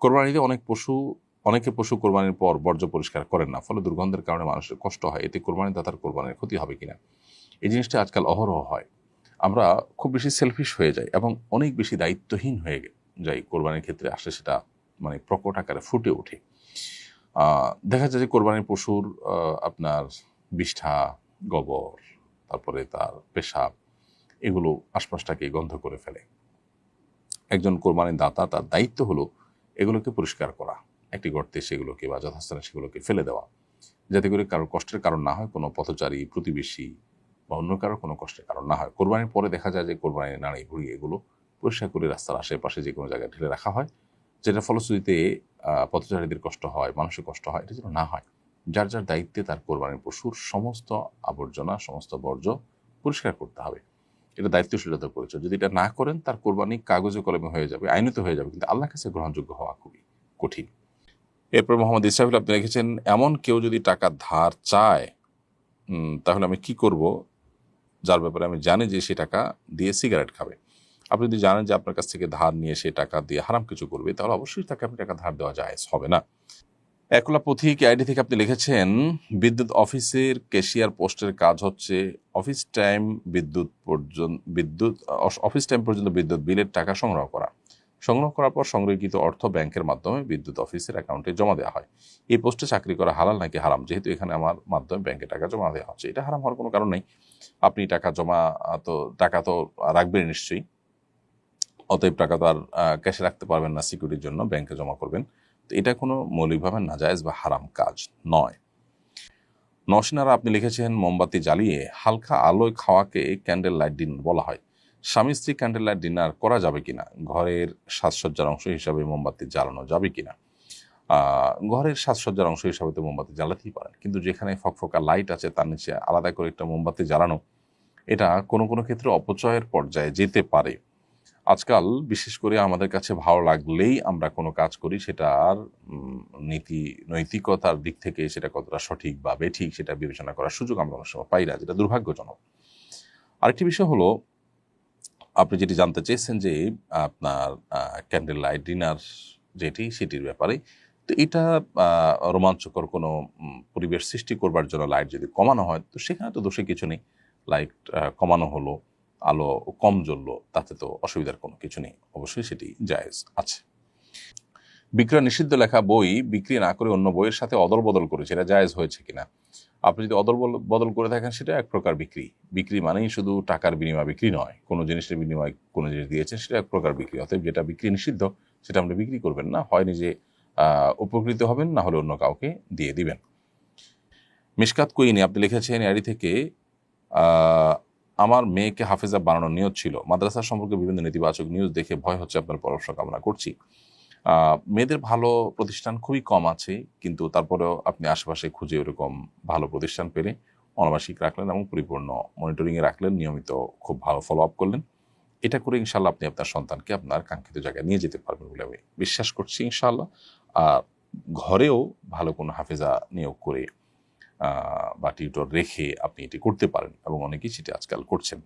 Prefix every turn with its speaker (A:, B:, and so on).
A: কোরবানিতে অনেকে পশু কোরবানির পর বর্জ্য পরিষ্কার করেন না, ফলে দুর্গন্ধের কারণে মানুষের কষ্ট হয়। এতে কোরবানিদাতার কোরবানির ক্ষতি হবে কিনা, এই জিনিসটা আজকাল অহরহ হয়। আমরা খুব বেশি সেলফিশ হয়ে যাই এবং অনেক বেশি দায়িত্বহীন হয়ে যাই কোরবানির ক্ষেত্রে, আসলে সেটা মানে প্রকট আকারে ফুটে ওঠে। দেখা যায় যে কোরবানির পশুর আপনার বিষ্ঠা, গোবর, তারপরে তার পেশাব, এগুলো আশপাশটাকে গন্ধ করে ফেলে। একজন কোরবানির দাতা, তার দায়িত্ব হলো এগুলোকে পরিষ্কার করা, একটি গর্তে সেগুলোকে বা যথাস্থানে সেগুলোকে ফেলে দেওয়া, যাতে করে কারোর কষ্টের কারণ না হয়, কোনো পথচারী, প্রতিবেশী বা অন্য কারোর কোনো কষ্টের কারণ না হয়। কোরবানির পরে দেখা যায় যে কোরবানির নাড়ি ভুড়ি এগুলো পরিষ্কার করে রাস্তার আশেপাশে যে কোনো জায়গায় ঢেলে রাখা হয়, যেটা ফলশ্রুতিতে পথচারীদের কষ্ট হয়, মানুষের কষ্ট হয়, এটা যেন না হয়। যার যার দায়িত্বে তার কোরবানির পশুর সমস্ত আবর্জনা, সমস্ত বর্জ্য পরিষ্কার করতে হবে। এটা দায়িত্বশীলতার পরিচয়। যদি এটা না করেন, তার কোরবানি কাগজে কলমে হয়ে যাবে, আইনত হয়ে যাবে, কিন্তু আল্লাহর কাছে গ্রহণযোগ্য হওয়া খুবই কঠিন। এরপর মোহাম্মদ ইসরাফিল আপনি লিখেছেন, এমন কেউ যদি টাকা ধার চায়, তাহলে আমি কি করব, যার ব্যাপারে আমি জানি যে সে টাকা দিয়ে সিগারেট খাবে। আপনি যদি জানেন যে আপনার কাছ থেকে ধার নিয়ে সে টাকা দিয়ে হারাম কিছু করবে, তাহলে অবশ্যই তাকে আপনি টাকা ধার দেওয়া জায়েজ হবে না। একলা পথিক আইডি থেকে আপনি লিখেছেন, বিদ্যুৎ অফিসের ক্যাশিয়ার পোস্টের কাজ হচ্ছে অফিস টাইম পর্যন্ত বিদ্যুৎ বিলের টাকা সংগ্রহ করার পর সংরক্ষিত অর্থ ব্যাংকের মাধ্যমে বিদ্যুৎ অফিসের অ্যাকাউন্টে জমা দেওয়া হয়। এই পোস্টে চাকরি করা হালাল নাকি হারাম? যেহেতু এখানে আমার মাধ্যমে ব্যাংকে টাকা জমা দেওয়া হচ্ছে, এটা হারাম হওয়ার কোনো কারণ নেই। আপনি টাকা তো রাখবেন নিশ্চয়ই, অতএব টাকা তো আর ক্যাশে রাখতে পারবেন না, সিকিউরিটির জন্য ব্যাংকে জমা করবেন। তো এটা কোনো মৌলিকভাবে নাজায়েজ বা হারাম কাজ নয়। নওশিনারা আপনি লিখেছেন, মোমবাতি জ্বালিয়ে হালকা আলোয় খাওয়াকে ক্যান্ডেল লাইট ডিনার বলা হয়। স্বামী স্ত্রী ক্যান্ডেল লাইট ডিনার করা যাবে কিনা? ঘরের সাজসজ্জার অংশ হিসাবে মোমবাতি জ্বালানো যাবে কিনা? ঘরের সাজসজ্জার অংশ হিসাবে তো মোমবাতি জ্বালাতেই পারেন, কিন্তু যেখানে ফকফকা লাইট আছে তার নিচে আলাদা করে একটা মোমবাতি জ্বালানো, এটা কোনো কোনো ক্ষেত্রে অপচয়ের পর্যায়ে যেতে পারে। আজকাল বিশেষ করে আমাদের কাছে ভালো লাগলেই আমরা কোনো কাজ করি, সেটার নৈতিকতার দিক থেকে সেটা কতটা সঠিক বা বেঠিক সেটা বিবেচনা করার সুযোগ আমরা অনেক সময় পাই না, যেটা দুর্ভাগ্যজনক। আরেকটি বিষয় হলো, আপনি যেটি জানতে চেয়েছেন যে আপনার ক্যান্ডেল লাইট ডিনার সেটির ব্যাপারে, তো এটা রোমাঞ্চকর কোনো পরিবেশ সৃষ্টি করবার জন্য লাইট যদি কমানো হয়, তো সেখানে তো দোষে কিছু নেই। লাইট কমানো হলো, আলো কম জ্বললো, তাতে তো অসুবিধার কোনো কিছু নেই, অবশ্যই সেটি জায়েজ আছে। বিক্রয় নিষিদ্ধ লেখা বই বিক্রি না করে অন্য বইয়ের সাথে অদল বদল করেছে, এটা জায়েজ হয়েছে কিনা? আপনি যদি অদল বদল করে থাকেন, সেটা এক প্রকার বিক্রি মানেই শুধু টাকার বিনিময় বিক্রি নয়, কোনো জিনিসের বিনিময় কোনো জিনিস দিয়েছেন, সেটা এক প্রকার বিক্রি। অতএব যেটা বিক্রি নিষিদ্ধ সেটা আপনি বিক্রি করবেন না, হয় নিজে উপকৃত হবেন, না হলে অন্য কাউকে দিয়ে দিবেন। মিশকাত কুইনি আপনি লিখেছেন এআইডি থেকে, আমার মেয়েকে হাফেজা বানানোর নিয়ত ছিল, মাদ্রাসা সম্পর্কে বিভিন্ন নেতিবাচক নিউজ দেখে ভয় হচ্ছে, আপনার পরামর্শ কামনা করছি। মেয়েদের ভালো প্রতিষ্ঠান খুবই কম আছে, কিন্তু তারপরেও আপনি আশেপাশে খুঁজে ওরকম ভালো প্রতিষ্ঠান পেলে অনাবাসিক রাখলেন এবং পরিপূর্ণ মনিটরিংয়ে রাখলেন, নিয়মিত খুব ভালো ফলো আপ করলেন, এটা করে ইনশাল্লাহ আপনি আপনার সন্তানকে আপনার কাঙ্ক্ষিত জায়গায় নিয়ে যেতে পারবেন বলে আমি বিশ্বাস করছি ইনশাল্লাহ। আর ঘরেও ভালো কোনো হাফেজা নিয়োগ করে বা টিউটর রেখে আপনি এটি করতে পারেন, এবং অনেকেই সেটি আজকাল করছেন।